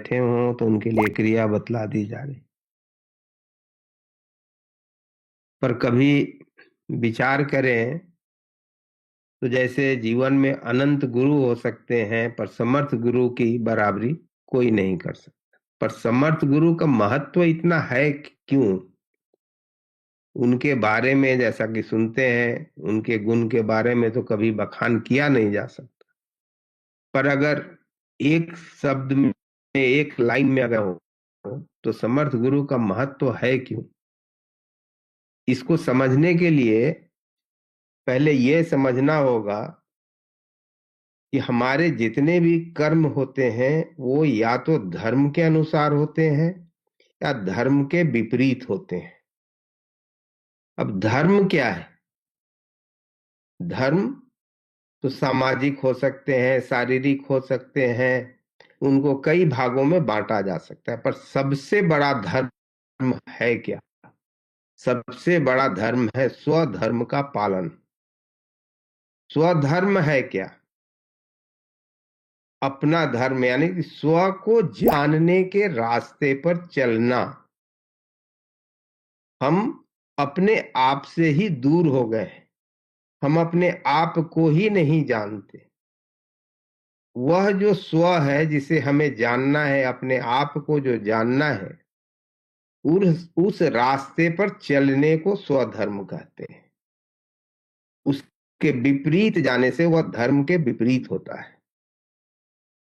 बैठे हों तो उनके लिए क्रिया बतला दी जा रही। पर कभी विचार करें तो जैसे जीवन में अनंत गुरु हो सकते हैं, पर समर्थ गुरु की बराबरी कोई नहीं कर सकता। पर समर्थ गुरु का महत्व इतना है क्यों? उनके बारे में जैसा कि सुनते हैं, उनके गुण के बारे में तो कभी बखान किया नहीं जा सकता। पर अगर एक शब्द में, एक लाइन में अगर हो तो समर्थ गुरु का महत्व है क्यों? इसको समझने के लिए पहले यह समझना होगा कि हमारे जितने भी कर्म होते हैं वो या तो धर्म के अनुसार होते हैं या धर्म के विपरीत होते हैं। अब धर्म क्या है? धर्म तो सामाजिक हो सकते हैं, शारीरिक हो सकते हैं, उनको कई भागों में बांटा जा सकता है। पर सबसे बड़ा धर्म है क्या? सबसे बड़ा धर्म है स्वधर्म का पालन। स्वधर्म है क्या? अपना धर्म, यानी कि स्व को जानने के रास्ते पर चलना। हम अपने आप से ही दूर हो गए हैं, हम अपने आप को ही नहीं जानते। वह जो स्व है जिसे हमें जानना है, अपने आप को जो जानना है, उस रास्ते पर चलने को स्वधर्म कहते हैं। उसके विपरीत जाने से वह धर्म के विपरीत होता है।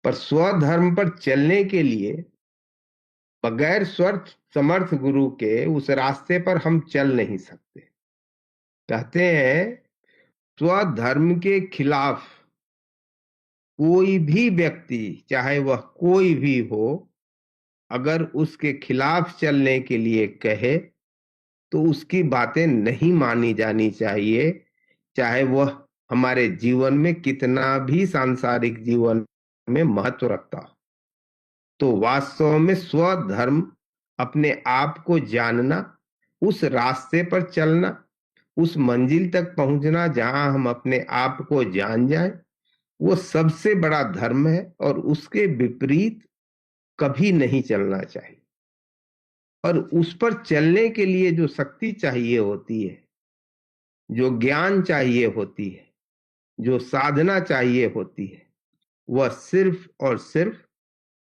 पर स्वधर्म पर चलने के लिए बगैर स्वर्थ समर्थ गुरु के उस रास्ते पर हम चल नहीं सकते। कहते हैं स्वधर्म के खिलाफ कोई भी व्यक्ति, चाहे वह कोई भी हो, अगर उसके खिलाफ चलने के लिए कहे तो उसकी बातें नहीं मानी जानी चाहिए, चाहे वह हमारे जीवन में कितना भी सांसारिक जीवन में महत्व रखता हो। तो वास्तव में स्वधर्म, अपने आप को जानना, उस रास्ते पर चलना, उस मंजिल तक पहुंचना जहां हम अपने आप को जान जाएं, वो सबसे बड़ा धर्म है और उसके विपरीत कभी नहीं चलना चाहिए। और उस पर चलने के लिए जो शक्ति चाहिए होती है, जो ज्ञान चाहिए होती है, जो साधना चाहिए होती है, वह सिर्फ और सिर्फ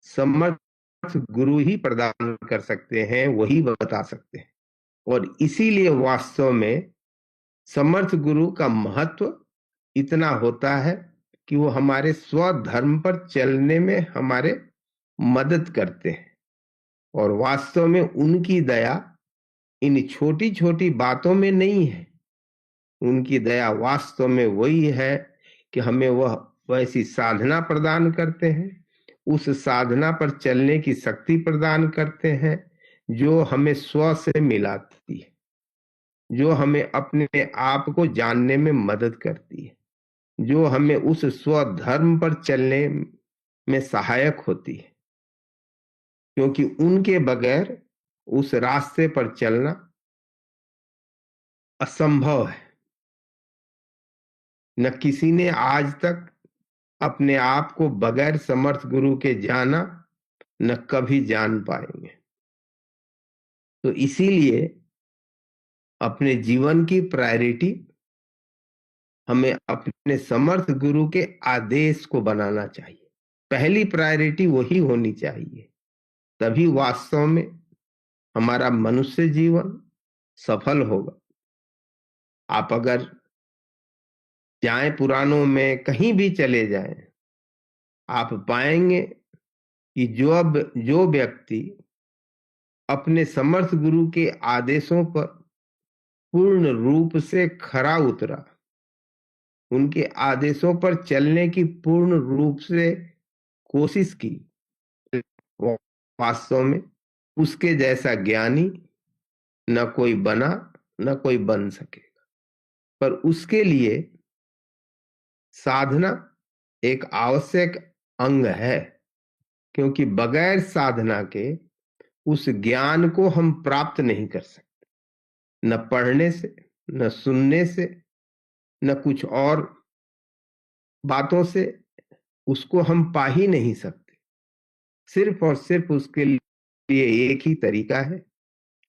समर्थ गुरु ही प्रदान कर सकते हैं, वही बता सकते हैं। और इसीलिए वास्तव में समर्थ गुरु का महत्व इतना होता है कि वो हमारे स्वधर्म पर चलने में हमारे मदद करते हैं। और वास्तव में उनकी दया इन छोटी छोटी बातों में नहीं है। उनकी दया वास्तव में वही है कि हमें वह वैसी साधना प्रदान करते हैं, उस साधना पर चलने की शक्ति प्रदान करते हैं जो हमें स्व से मिलाती है, जो हमें अपने आप को जानने में मदद करती है, जो हमें उस स्वधर्म पर चलने में सहायक होती है। क्योंकि उनके बगैर उस रास्ते पर चलना असंभव है। न किसी ने आज तक अपने आप को बगैर समर्थ गुरु के जाना, न कभी जान पाएंगे। तो इसीलिए अपने जीवन की प्रायोरिटी हमें अपने समर्थ गुरु के आदेश को बनाना चाहिए। पहली प्रायोरिटी वही होनी चाहिए, तभी वास्तव में हमारा मनुष्य जीवन सफल होगा। आप अगर जाएं पुराणों में, कहीं भी चले जाएं, आप पाएंगे कि जो व्यक्ति अपने समर्थ गुरु के आदेशों पर पूर्ण रूप से खरा उतरा, उनके आदेशों पर चलने की पूर्ण रूप से कोशिश की, वास्तव में उसके जैसा ज्ञानी न कोई बना, न कोई बन सकेगा। पर उसके लिए साधना एक आवश्यक अंग है, क्योंकि बगैर साधना के उस ज्ञान को हम प्राप्त नहीं कर सकते। न पढ़ने से, न सुनने से, न कुछ और बातों से उसको हम पा ही नहीं सकते। सिर्फ और सिर्फ उसके लिए एक ही तरीका है,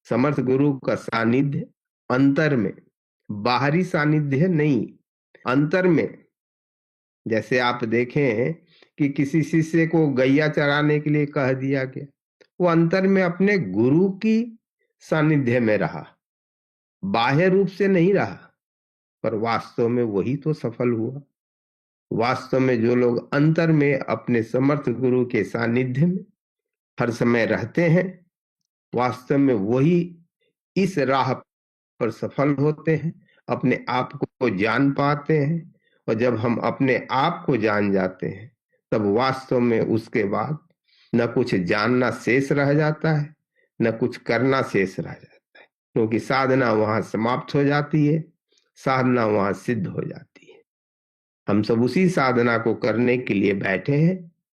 समर्थ गुरु का सानिध्य अंतर में, बाहरी सानिध्य नहीं, अंतर में। जैसे आप देखें कि किसी शिष्य को गैया चराने के लिए कह दिया गया, वो अंतर में अपने गुरु की सानिध्य में रहा, बाह्य रूप से नहीं रहा, पर वास्तव में वही तो सफल हुआ। वास्तव में जो लोग अंतर में अपने समर्थ गुरु के सानिध्य में हर समय रहते हैं, वास्तव में वही इस राह पर सफल होते हैं, अपने आप को जान पाते हैं। और जब हम अपने आप को जान जाते हैं, तब वास्तव में उसके बाद न कुछ जानना शेष रह जाता है, न कुछ करना शेष रह जाता है, क्योंकि साधना वहां समाप्त हो जाती है, साधना वहां सिद्ध हो जाती है। हम सब उसी साधना को करने के लिए बैठे हैं।